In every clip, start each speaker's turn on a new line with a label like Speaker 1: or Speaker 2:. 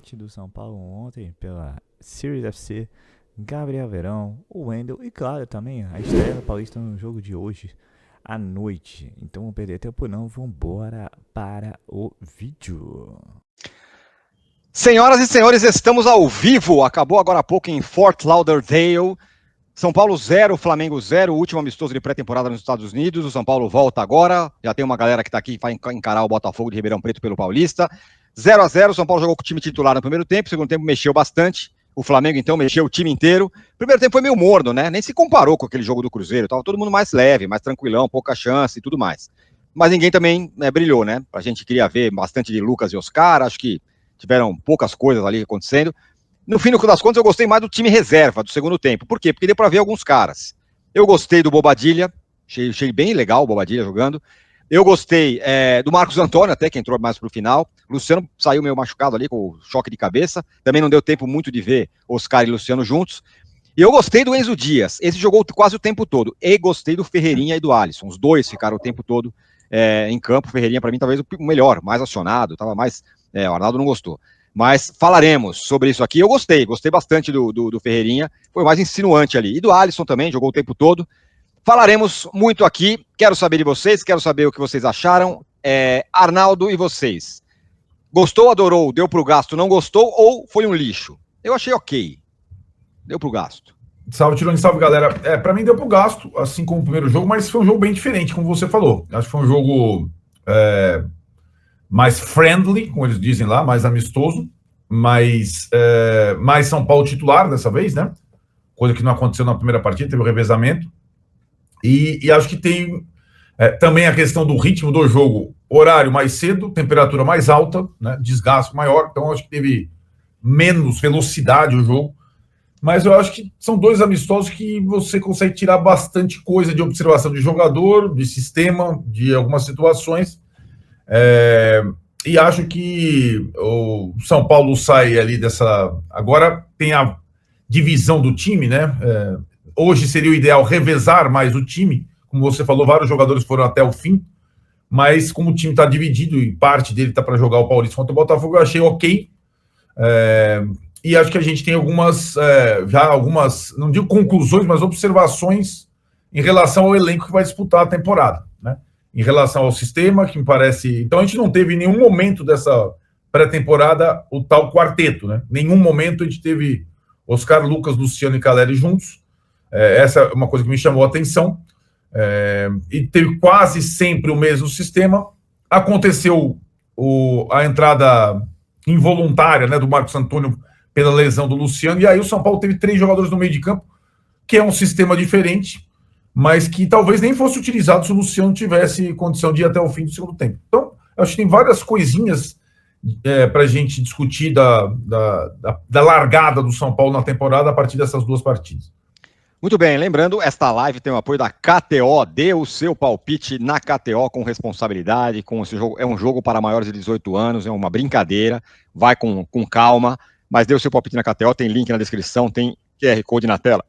Speaker 1: empate do São Paulo ontem pela Series FC, Gabriel Verão, o Wendel e, claro, também a estreia do Paulista no jogo de hoje à noite. Então, não perder tempo não, vambora para o vídeo.
Speaker 2: Senhoras e senhores, estamos ao vivo. Acabou agora há pouco em Fort Lauderdale. São Paulo 0, Flamengo 0, o último amistoso de pré-temporada nos Estados Unidos. O São Paulo volta agora. Já tem uma galera que está aqui para encarar o Botafogo de Ribeirão Preto pelo Paulista. 0-0, o São Paulo jogou com o time titular no primeiro tempo. No segundo tempo mexeu bastante. O Flamengo, então, mexeu o time inteiro. O primeiro tempo foi meio morno, né? Nem se comparou com aquele jogo do Cruzeiro. Tava todo mundo mais leve, mais tranquilão, pouca chance e tudo mais. Mas ninguém também brilhou, né? A gente queria ver bastante de Lucas e Oscar. Acho que tiveram poucas coisas ali acontecendo. No fim das contas, eu gostei mais do time reserva do segundo tempo. Por quê? Porque deu pra ver alguns caras. Eu gostei do Bobadilla, achei bem legal o Bobadilla jogando. Eu gostei do Marcos Antônio, até que entrou mais pro final. Luciano saiu meio machucado ali com o choque de cabeça. Também não deu tempo muito de ver Oscar e Luciano juntos. E eu gostei do Enzo Dias. Esse jogou quase o tempo todo. E gostei do Ferreirinha e do Alisson. Os dois ficaram o tempo todo em campo. O Ferreirinha, para mim, talvez o melhor, mais acionado. Tava mais... o Arnaldo não gostou. Mas falaremos sobre isso aqui. Eu gostei bastante do Ferreirinha. Foi mais insinuante ali. E do Alisson também, jogou o tempo todo. Falaremos muito aqui. Quero saber de vocês, quero saber o que vocês acharam. Arnaldo e vocês. Gostou, adorou, deu pro gasto, não gostou ou foi um lixo? Eu achei ok. Deu pro gasto.
Speaker 3: Salve, Tironi, salve, galera. Pra mim deu pro gasto, assim como o primeiro jogo, mas foi um jogo bem diferente, como você falou. Acho que foi um jogo mais friendly, como eles dizem lá, mais amistoso, mais São Paulo titular dessa vez, né? Coisa que não aconteceu na primeira partida, teve o revezamento. E acho que tem também a questão do ritmo do jogo, horário mais cedo, temperatura mais alta, né, desgaste maior, então acho que teve menos velocidade o jogo, mas eu acho que são dois amistosos que você consegue tirar bastante coisa de observação de jogador, de sistema, de algumas situações, e acho que o São Paulo sai ali dessa... Agora tem a divisão do time, né? Hoje seria o ideal revezar mais o time. Como você falou, vários jogadores foram até o fim. Mas como o time está dividido e parte dele está para jogar o Paulista contra o Botafogo, eu achei ok. E acho que a gente tem algumas, não digo conclusões, mas observações em relação ao elenco que vai disputar a temporada, né? Em relação ao sistema, que me parece... Então a gente não teve em nenhum momento dessa pré-temporada o tal quarteto, né? Nenhum momento a gente teve Oscar, Lucas, Luciano e Caleri juntos. Essa é uma coisa que me chamou a atenção. E teve quase sempre o mesmo sistema. Aconteceu a entrada involuntária, né, do Marcos Antônio pela lesão do Luciano, e aí o São Paulo teve 3 jogadores no meio de campo, que é um sistema diferente, mas que talvez nem fosse utilizado se o Luciano tivesse condição de ir até o fim do segundo tempo. Então, eu acho que tem várias coisinhas para a gente discutir da largada do São Paulo na temporada a partir dessas 2 partidas.
Speaker 2: Muito bem, lembrando, esta live tem o apoio da KTO. Dê o seu palpite na KTO com responsabilidade. Com esse jogo, é um jogo para maiores de 18 anos, é uma brincadeira, vai com calma, mas dê o seu palpite na KTO, tem link na descrição, tem QR Code na tela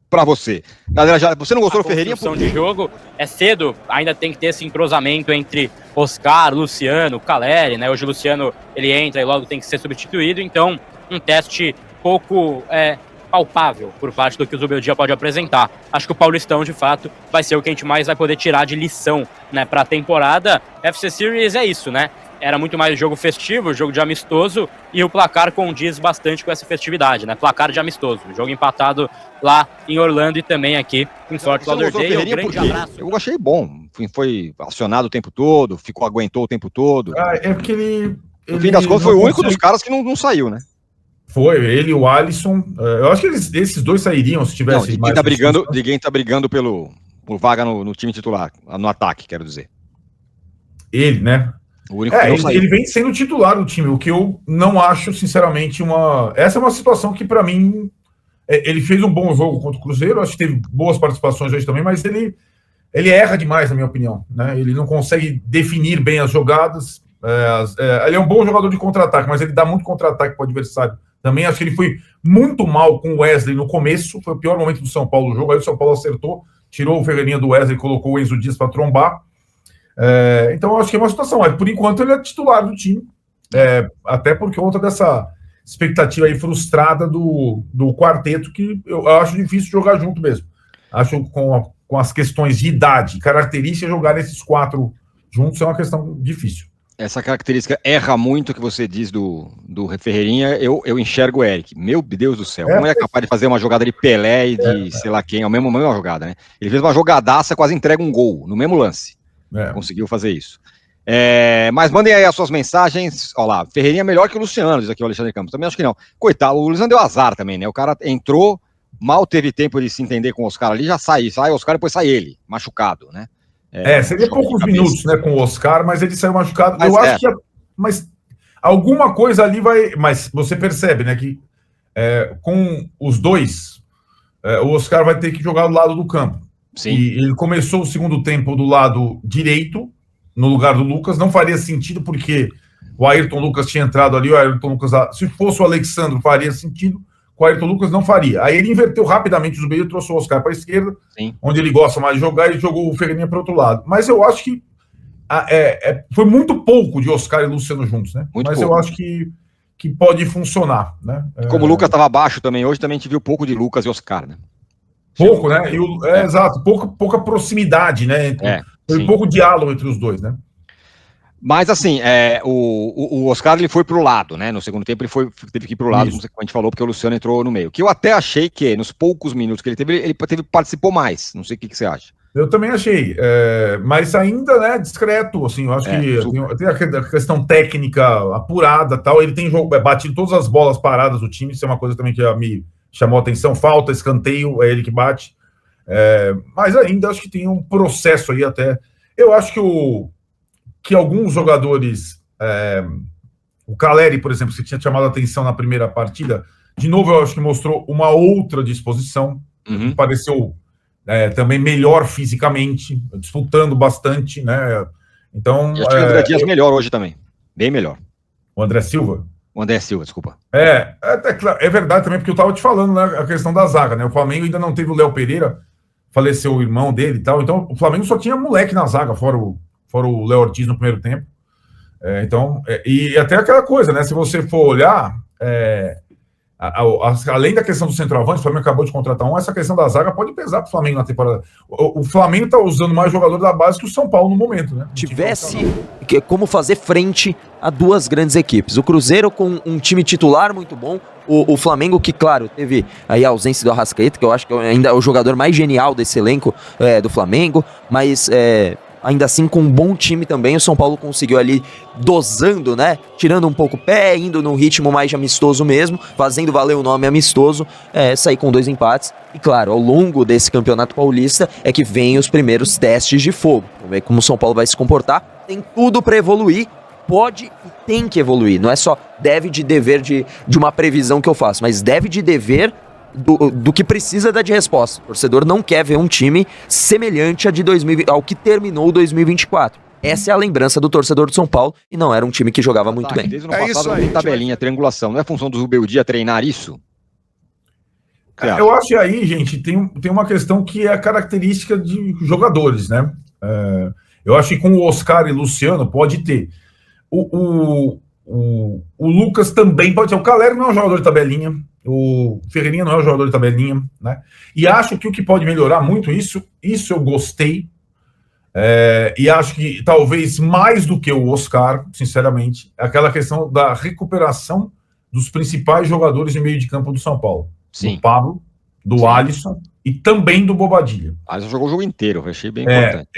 Speaker 2: para você. Galera, você não gostou do Ferreirinha?
Speaker 4: A de jogo é cedo, ainda tem que ter esse entrosamento entre Oscar, Luciano, Caleri, né? Hoje o Luciano, ele entra e logo tem que ser substituído, então um teste pouco... palpável por parte do que o Zubeldia pode apresentar. Acho que o Paulistão, de fato, vai ser o que a gente mais vai poder tirar de lição, né, para a temporada. FC Series é isso, né? Era muito mais jogo festivo, jogo de amistoso, e o placar condiz bastante com essa festividade, né? Placar de amistoso. Jogo empatado lá em Orlando e também aqui em Fort Lauderdale. Um grande abraço.
Speaker 2: Eu achei bom. Foi acionado o tempo todo, aguentou o tempo todo.
Speaker 3: Porque ele...
Speaker 2: No fim das contas, foi o único dos caras que não saiu, né?
Speaker 3: Foi, ele e o Alisson. Eu acho que esses dois sairiam se tivesse.
Speaker 2: Ninguém tá brigando por vaga no time titular, no ataque, quero dizer.
Speaker 3: Ele, né?
Speaker 2: O único que não saiu.
Speaker 3: Ele vem sendo titular do time, o que eu não acho, sinceramente, Essa é uma situação que, para mim, ele fez um bom jogo contra o Cruzeiro, acho que teve boas participações hoje também, mas ele erra demais, na minha opinião, né? Ele não consegue definir bem as jogadas. Ele é um bom jogador de contra-ataque, mas ele dá muito contra-ataque para o adversário. Também acho que ele foi muito mal com o Wesley no começo, foi o pior momento do São Paulo no jogo, aí o São Paulo acertou, tirou o Ferreirinha do Wesley e colocou o Enzo Dias para trombar. Então acho que é uma situação, mas por enquanto ele é titular do time, até por conta expectativa aí frustrada do quarteto, que eu acho difícil jogar junto mesmo. Acho com as questões de idade, característica, jogar esses 4 juntos é uma questão difícil.
Speaker 2: Essa característica erra muito que você diz do Ferreirinha, eu enxergo o Eric. Meu Deus do céu, como ele é capaz de fazer uma jogada de Pelé e de sei lá quem, a mesma jogada, né? Ele fez uma jogadaça, quase entrega um gol, no mesmo lance. Conseguiu fazer isso. Mas mandem aí as suas mensagens. Olha lá, Ferreirinha é melhor que o Luciano, diz aqui o Alexandre Campos. Também acho que não. Coitado, o Luciano deu azar também, né? O cara entrou, mal teve tempo de se entender com o Oscar ali, já sai o Oscar, depois sai ele, machucado, né?
Speaker 3: Seria poucos minutos, né, com o Oscar, mas ele saiu machucado. Eu acho que mas alguma coisa ali vai... Mas você percebe, né, que com os dois, o Oscar vai ter que jogar do lado do campo.
Speaker 2: Sim.
Speaker 3: E ele começou o segundo tempo do lado direito, no lugar do Lucas. Não faria sentido, porque o Ayrton Lucas tinha entrado ali, o Ayrton Lucas... Se fosse o Alexandre, faria sentido. Com o Ayrton Lucas não faria. Aí ele inverteu rapidamente os meios, trouxe o Oscar para a esquerda,
Speaker 2: sim,
Speaker 3: onde ele gosta mais de jogar, e jogou o Ferreirinha para o outro lado. Mas eu acho que foi muito pouco de Oscar e Luciano juntos, né?
Speaker 2: Muito
Speaker 3: Mas
Speaker 2: pouco.
Speaker 3: Eu acho que pode funcionar, né?
Speaker 2: Como o Lucas estava abaixo também hoje, também a gente viu pouco de Lucas e Oscar, né?
Speaker 3: Pouco, né? Exato, pouca proximidade, né? Foi pouco diálogo entre os dois, né?
Speaker 2: Mas assim, o Oscar ele foi pro lado, né? No segundo tempo ele teve que ir pro lado, como a gente falou, porque o Luciano entrou no meio. Que eu até achei que nos poucos minutos que ele participou mais. Não sei o que você acha.
Speaker 3: Eu também achei, mas ainda, né, discreto, assim, eu acho que tem a questão técnica apurada, tal, ele tem batido todas as bolas paradas do time, isso é uma coisa também que me chamou a atenção, falta, escanteio, é ele que bate, mas ainda acho que tem um processo aí até, eu acho que alguns jogadores, o Caleri, por exemplo, que tinha chamado a atenção na primeira partida, de novo eu acho que mostrou uma outra disposição, pareceu também melhor fisicamente, disputando bastante, né? Então,
Speaker 2: eu acho que o André Dias melhor hoje também, bem melhor.
Speaker 3: O André Silva?
Speaker 2: O André Silva, desculpa.
Speaker 3: É verdade também, porque eu estava te falando, né, a questão da zaga, né? O Flamengo ainda não teve o Léo Pereira, faleceu o irmão dele e tal, então o Flamengo só tinha moleque na zaga, fora o Léo Ortiz no primeiro tempo. E até aquela coisa, né? Se você for olhar, além da questão do centroavante, o Flamengo acabou de contratar essa questão da zaga pode pesar para o Flamengo na temporada. O Flamengo está usando mais jogador da base que o São Paulo no momento, né?
Speaker 5: Tivesse como fazer frente a duas grandes equipes. O Cruzeiro com um time titular muito bom, o Flamengo que, claro, teve aí a ausência do Arrascaeta, que eu acho que ainda é o jogador mais genial desse elenco do Flamengo, mas... ainda assim, com um bom time também, o São Paulo conseguiu ali dosando, né? Tirando um pouco o pé, indo num ritmo mais amistoso mesmo, fazendo valer o nome amistoso, sair com 2 empates. E claro, ao longo desse campeonato paulista é que vem os primeiros testes de fogo. Vamos ver como o São Paulo vai se comportar. Tem tudo para evoluir, pode e tem que evoluir. Não é só deve de dever de uma previsão que eu faço, mas deve de dever do que precisa dar de resposta. O torcedor não quer ver um time semelhante ao que terminou 2024. Essa é a lembrança do torcedor do São Paulo e não era um time que jogava muito bem.
Speaker 2: Desde o ano passado não tem tabelinha, triangulação. Não é função do Rubeldia treinar isso?
Speaker 3: Eu acho que aí, gente, tem uma questão que é a característica de jogadores, né? Eu acho que com o Oscar e o Luciano pode ter. O Lucas também pode ter. O Caleri não é um jogador de tabelinha. O Ferreirinha não é um jogador de tabelinha, né? E acho que o que pode melhorar muito isso eu gostei. E acho que talvez mais do que o Oscar, sinceramente, é aquela questão da recuperação dos principais jogadores de meio de campo do São Paulo.
Speaker 2: Sim.
Speaker 3: Do Pablo, do Alisson e também do Bobadilla.
Speaker 2: Alisson jogou o jogo inteiro, eu achei bem importante.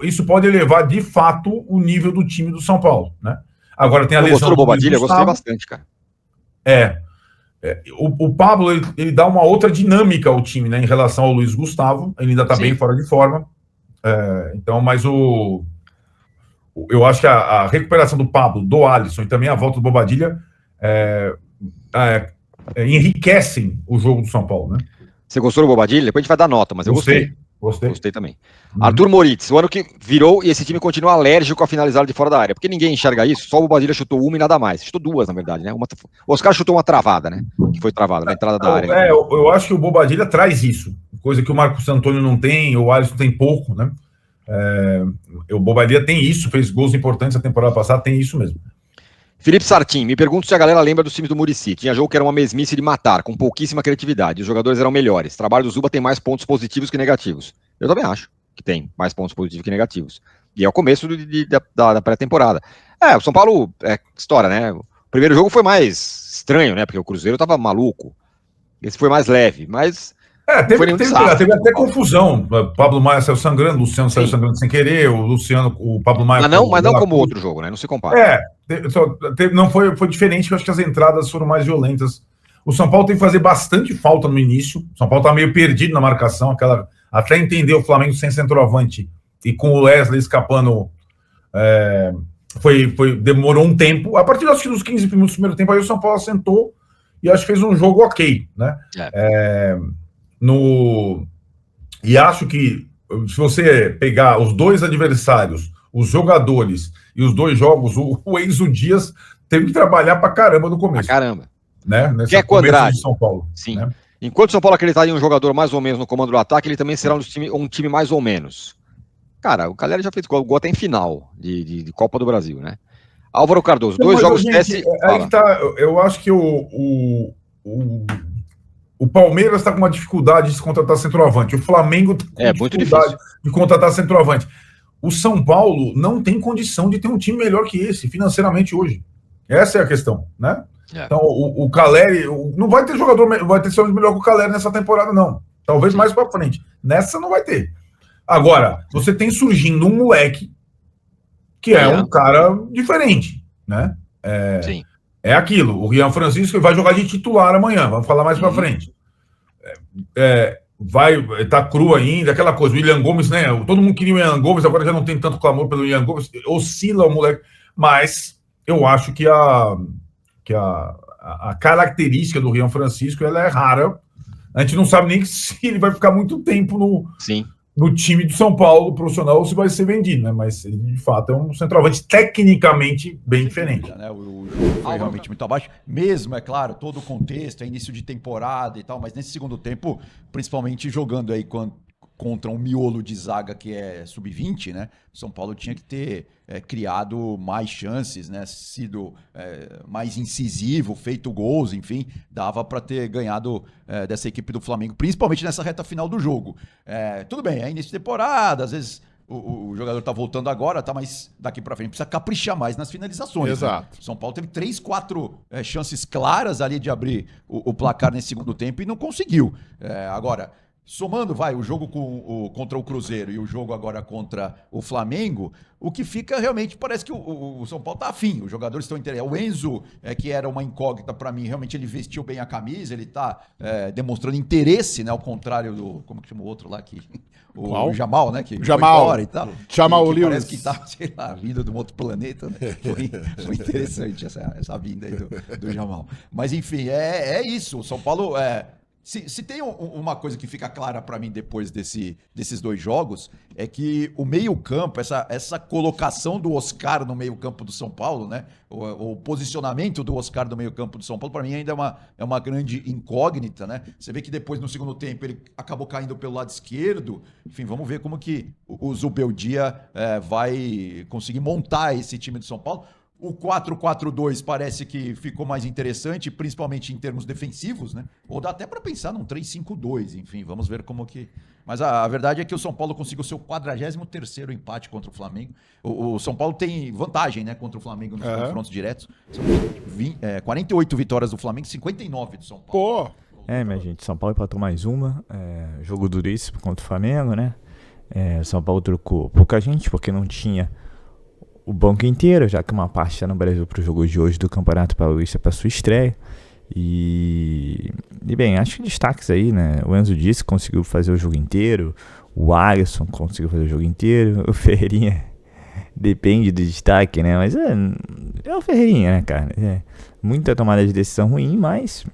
Speaker 3: Isso pode elevar de fato o nível do time do São Paulo, né? Agora tem a lesão
Speaker 2: do Bobadilla, eu gostei bastante, cara.
Speaker 3: O Pablo, ele dá uma outra dinâmica ao time, né, em relação ao Luiz Gustavo. Ele ainda está bem fora de forma. Então, mas eu acho que a recuperação do Pablo, do Alisson e também a volta do Bobadilla enriquecem o jogo doÃo Paulo, né?
Speaker 2: Você gostou do Bobadilla? Depois a gente vai dar nota, mas eu gostei.
Speaker 3: Gostei
Speaker 2: Também. Arthur Moritz, o ano que virou e esse time continua alérgico a finalizar de fora da área. Porque ninguém enxerga isso, só o Bobadilla chutou uma e nada mais. Chutou 2, na verdade, né? O Oscar chutou uma travada, né? Que foi travada na entrada da área.
Speaker 3: Eu acho que o Bobadilla traz isso. Coisa que o Marcos Antônio não tem, o Alisson tem pouco, né? O Bobadilla tem isso, fez gols importantes a temporada passada, tem isso mesmo.
Speaker 2: Felipe Sartin, me pergunto se a galera lembra dos times do Muricy. Tinha jogo que era uma mesmice de matar, com pouquíssima criatividade. Os jogadores eram melhores. O trabalho do Zuba tem mais pontos positivos que negativos. Eu também acho que tem mais pontos positivos que negativos. E é o começo da pré-temporada. O São Paulo, história, né? O primeiro jogo foi mais estranho, né? Porque o Cruzeiro tava maluco. Esse foi mais leve, mas...
Speaker 3: Teve até confusão. Pablo Maia saiu sangrando, o Luciano saiu sangrando sem querer, o Pablo Maia...
Speaker 2: Mas não como outro jogo, né? Não se compara.
Speaker 3: Não foi diferente, eu acho que as entradas foram mais violentas. O São Paulo tem que fazer bastante falta no início. O São Paulo tá meio perdido na marcação, até entender o Flamengo sem centroavante e com o Wesley escapando, demorou um tempo. A partir dos 15 minutos do primeiro tempo, aí o São Paulo assentou e acho que fez um jogo ok, né? E acho que se você pegar os dois adversários, os jogadores e os dois jogos, o Enzo Dias teve que trabalhar pra caramba no começo.
Speaker 2: Pra caramba.
Speaker 3: Né? Nesse
Speaker 2: que é quadrado
Speaker 3: de São Paulo.
Speaker 2: Sim.
Speaker 3: Né?
Speaker 2: Enquanto o São Paulo acreditar em um jogador mais ou menos no comando do ataque, ele também será um time mais ou menos. Cara, o Caleri já fez gol até em final de Copa do Brasil, né? Álvaro Cardoso, dois jogos teste.
Speaker 3: Eu acho que o Palmeiras está com uma dificuldade de contratar centroavante. O Flamengo está com dificuldade de contratar centroavante. O São Paulo não tem condição de ter um time melhor que esse, financeiramente, hoje. Essa é a questão, né? Então, o Caleri não vai ter jogador, vai ter ser melhor que o Caleri nessa temporada, não. Talvez mais para frente. Nessa não vai ter. Agora, você tem surgindo um moleque que é um cara diferente, né? É aquilo. O Rian Francisco vai jogar de titular amanhã. Vamos falar mais para frente. Tá cru ainda, aquela coisa. O William Gomes, né? Todo mundo queria o William Gomes, agora já não tem tanto clamor pelo William Gomes. Oscila o moleque. Mas eu acho que a característica do Rian Francisco ela é rara. A gente não sabe nem se ele vai ficar muito tempo no time do São Paulo profissional ou se vai ser vendido, né? Mas ele, de fato, é um centroavante tecnicamente bem diferente.
Speaker 6: Né? O jogo foi realmente muito abaixo. Mesmo, é claro, todo o contexto, é início de temporada e tal, mas nesse segundo tempo, principalmente jogando aí contra um miolo de zaga que é sub-20, né? O São Paulo tinha que ter criado mais chances, né? Sido mais incisivo, feito gols, enfim, dava para ter ganhado dessa equipe do Flamengo, principalmente nessa reta final do jogo. Tudo bem, é início de temporada, às vezes o jogador tá voltando agora, tá, mas daqui para frente precisa caprichar mais nas finalizações.
Speaker 7: Exato.
Speaker 6: Né? O São Paulo teve 3, 4 chances claras ali de abrir o placar nesse segundo tempo e não conseguiu. Agora, somando, o jogo contra o Cruzeiro e o jogo agora contra o Flamengo, o que fica realmente parece que o São Paulo tá afim, os jogadores estão interessados. O Enzo, que era uma incógnita para mim, realmente ele vestiu bem a camisa, ele tá demonstrando interesse, né, ao contrário do, como que chama o outro lá que... O Jamal, né? Que
Speaker 7: Jamal.
Speaker 6: Foi embora e tal.
Speaker 7: Jamal
Speaker 6: que
Speaker 7: Lewis.
Speaker 6: Parece que tá, sei lá, vindo de um outro planeta, né? Foi interessante essa vinda aí do Jamal. Mas enfim, é isso. O São Paulo... Se tem uma coisa que fica clara para mim depois desses dois jogos, é que o meio-campo, essa colocação do Oscar no meio-campo do São Paulo, né? O posicionamento do Oscar no meio-campo do São Paulo, para mim ainda é uma grande incógnita, né? Você vê que depois, no segundo tempo, ele acabou caindo pelo lado esquerdo. Enfim, vamos ver como que o Zubeldia vai conseguir montar esse time do São Paulo. O 4-4-2 parece que ficou mais interessante, principalmente em termos defensivos, né? Ou dá até para pensar num 3-5-2, enfim, vamos ver como que... Mas a verdade é que o São Paulo conseguiu seu 43º empate contra o Flamengo. O São Paulo tem vantagem, né, contra o Flamengo nos confrontos diretos. São 48 vitórias do Flamengo, 59 do São Paulo.
Speaker 1: Minha gente, São Paulo empatou mais uma. Jogo duríssimo contra o Flamengo, né? São Paulo trocou pouca gente, porque não tinha o banco inteiro, já que uma parte está no Brasil para o jogo de hoje do Campeonato Paulista para sua estreia. E bem, acho que destaques aí, né? O Enzo disse que conseguiu fazer o jogo inteiro, o Alisson conseguiu fazer o jogo inteiro, o Ferreirinha depende do destaque, né? Mas é o Ferreirinha, né, cara? Muita tomada de decisão ruim, mas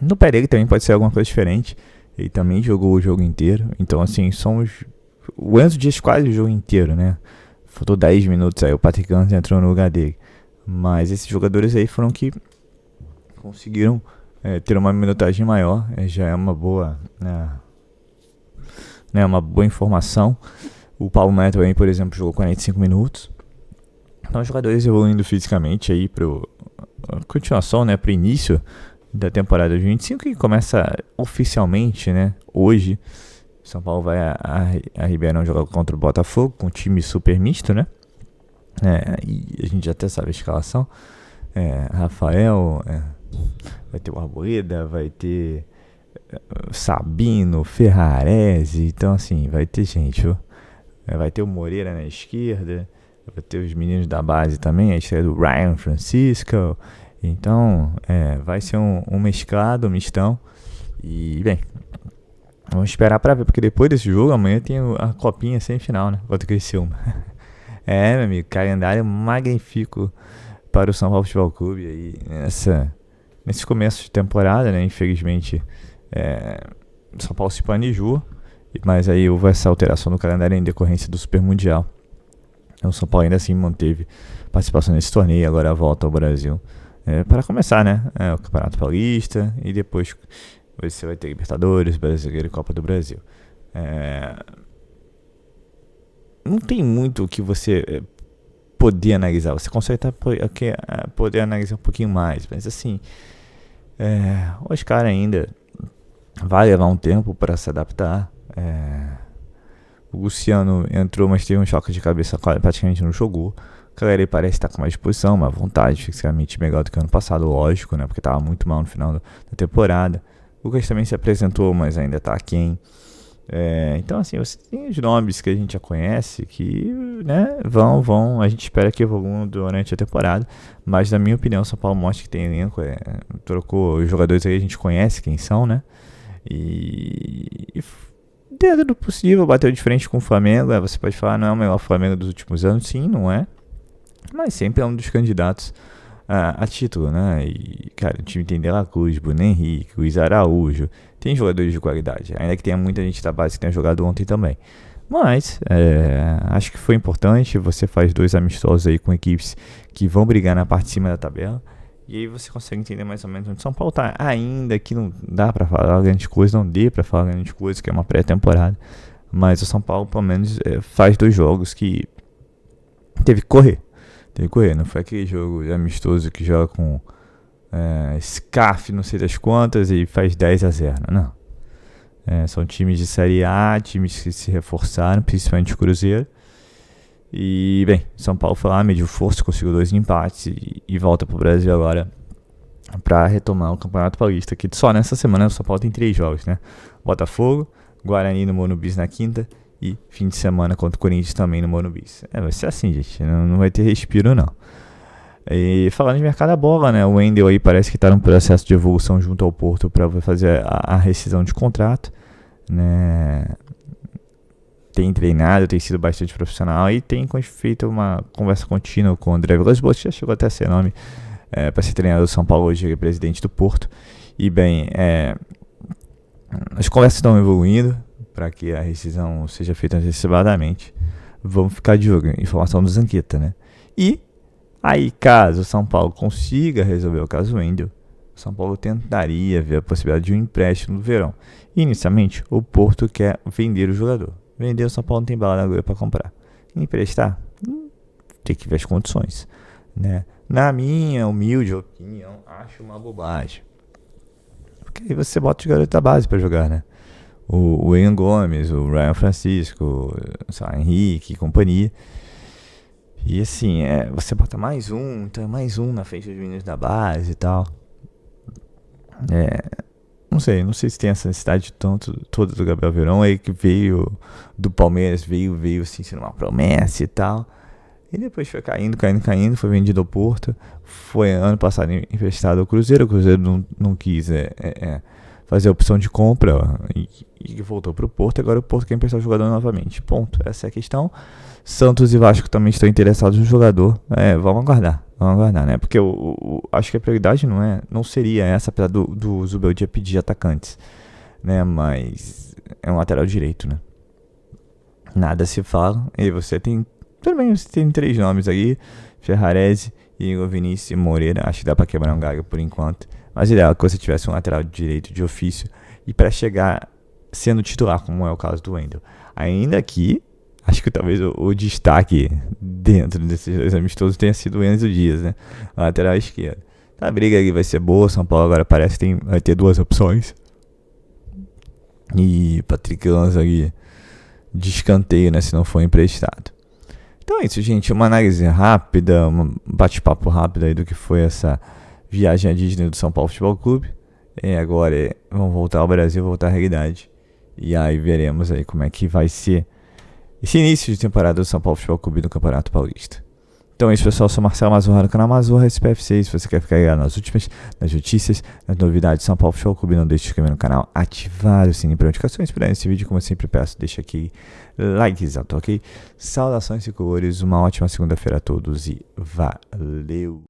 Speaker 1: no Pereira também pode ser alguma coisa diferente. Ele também jogou o jogo inteiro, então assim, o Enzo disse quase o jogo inteiro, né? Faltou 10 minutos aí, o Patrick Campos entrou no lugar dele. Mas esses jogadores aí foram que conseguiram ter uma minutagem maior. Já é uma boa, uma boa informação. O Paulo Neto aí, por exemplo, jogou 45 minutos. Então, os jogadores evoluindo fisicamente aí pro continuação, né, pro início da temporada de 25, que começa oficialmente, né, hoje. São Paulo vai a Ribeirão jogar contra o Botafogo, com um time super misto, né? E a gente já até sabe a escalação. Rafael, vai ter o Arboleda, vai ter Sabino, Ferrarese. Então, assim, vai ter gente, viu? Vai ter o Moreira na esquerda, vai ter os meninos da base também, a estreia do Ryan Francisco. Então, vai ser um mesclado, um mistão. E, bem, vamos esperar pra ver, porque depois desse jogo, amanhã tem a copinha semifinal, né? Contra o Criciúma. Meu amigo, calendário magnífico para o São Paulo Futebol Clube aí nesse começo de temporada, né? Infelizmente, São Paulo se planejou, mas aí houve essa alteração no calendário em decorrência do Super Mundial. Então, o São Paulo ainda assim manteve participação nesse torneio, agora volta ao Brasil para começar, né? O Campeonato Paulista e depois você vai ter Libertadores, Brasileiro e Copa do Brasil. Não tem muito o que você poder analisar. Você consegue poder analisar um pouquinho mais, mas assim, o Oscar ainda vai levar um tempo para se adaptar. O Luciano entrou, mas teve um choque de cabeça, praticamente não jogou. O Caleri parece estar com mais disposição, mais vontade, fisicamente melhor do que ano passado, lógico, né? Porque estava muito mal no final da temporada. O Lucas também se apresentou, mas ainda está aquém. Então, assim, você tem os nomes que a gente já conhece que, né, vão, a gente espera que evoluam durante a temporada, mas na minha opinião, o São Paulo mostra que tem elenco, trocou os jogadores aí, a gente conhece quem são, né, e dentro do possível, bateu de frente com o Flamengo. Você pode falar, não é o melhor Flamengo dos últimos anos, sim, não é, mas sempre é um dos candidatos a título, né? E, cara, o time tem De La Cruz, Bruno Henrique, Luiz Araújo, tem jogadores de qualidade, ainda que tenha muita gente da base que tenha jogado ontem também. Mas, acho que foi importante. Você faz 2 amistosos aí com equipes que vão brigar na parte de cima da tabela, e aí você consegue entender mais ou menos onde São Paulo tá. Ainda que não dá pra falar grande coisa, não dê pra falar grande coisa, que é uma pré-temporada, mas o São Paulo, pelo menos, faz 2 jogos que teve que correr. Não foi aquele jogo amistoso que joga com SCAF, não sei das quantas, e faz 10-0. Não. São times de Série A, times que se reforçaram, principalmente o Cruzeiro. E, bem, São Paulo foi lá, mediu força, conseguiu 2 empates e volta pro Brasil agora para retomar o Campeonato Paulista, que só nessa semana o São Paulo tem 3 jogos, né? Botafogo, Guarani no Morumbi na quinta, e fim de semana contra o Corinthians também no Morumbi. Vai ser assim, gente. Não vai ter respiro, não. E falando de mercado da bola, né? O Wendel aí parece que está num processo de evolução junto ao Porto para fazer a rescisão de contrato, né? Tem treinado, tem sido bastante profissional e tem feito uma conversa contínua com o André Vilas-Boas, que já chegou até a ser nome para ser treinador do São Paulo, hoje ele é presidente do Porto. E bem, as conversas estão evoluindo para que a rescisão seja feita antecipadamente. Vamos ficar de olho. Informação do Zanqueta, né? E aí, caso o São Paulo consiga resolver o caso Wendel, o São Paulo tentaria ver a possibilidade de um empréstimo no verão. Inicialmente, o Porto quer vender o jogador. Vender, o São Paulo não tem bala na agulha para comprar. Emprestar, tem que ver as condições, né? Na minha humilde opinião, acho uma bobagem. Porque aí você bota os garotos da base para jogar, né? O Ian Gomes, o Ryan Francisco, o Henrique e companhia. E assim, você bota mais um, então é mais um na frente dos meninos da base e tal. Não sei se tem essa necessidade toda do Gabriel Veron aí, que veio do Palmeiras, veio assim, sendo uma promessa e tal. E depois foi caindo, foi vendido ao Porto. Foi ano passado emprestado ao Cruzeiro. O Cruzeiro não quis fazer a opção de compra e voltou pro Porto. Agora o Porto quer emprestar o jogador novamente. Ponto. Essa é a questão. Santos e Vasco também estão interessados no jogador. Vamos aguardar, né? Porque acho que a prioridade não seria essa, apesar do Zubeldia pedir atacantes, né? Mas é um lateral direito, né? Nada se fala. E você tem 3 nomes aí: Ferrarese, Igor Vinícius e Moreira. Acho que dá pra quebrar um galho por enquanto. Mas ideal que você tivesse um lateral direito de ofício e para chegar sendo titular, como é o caso do Wendel. Ainda que acho que talvez o destaque dentro desses dois amistosos tenha sido o Enzo Dias, né? Lateral esquerdo. A briga ali vai ser boa. São Paulo agora parece que vai ter 2 opções. E Patrick Lanza ali de escanteio, né? Se não for emprestado. Então é isso, gente. Uma análise rápida, um bate-papo rápido aí do que foi essa viagem à Disney do São Paulo Futebol Clube. Agora vamos voltar ao Brasil, voltar à realidade. E aí veremos aí como é que vai ser esse início de temporada do São Paulo Futebol Clube no Campeonato Paulista. Então é isso, pessoal. Eu sou Marcelo Mazurra do canal Mazurra SPFC. Se você quer ficar ligado nas notícias, nas novidades do São Paulo Futebol Clube, não deixe de se inscrever no canal, ativar o sininho para notificações. Por esse vídeo, como eu sempre peço, deixa aqui likes alto, ok? Saudações e cores, uma ótima segunda-feira a todos e valeu!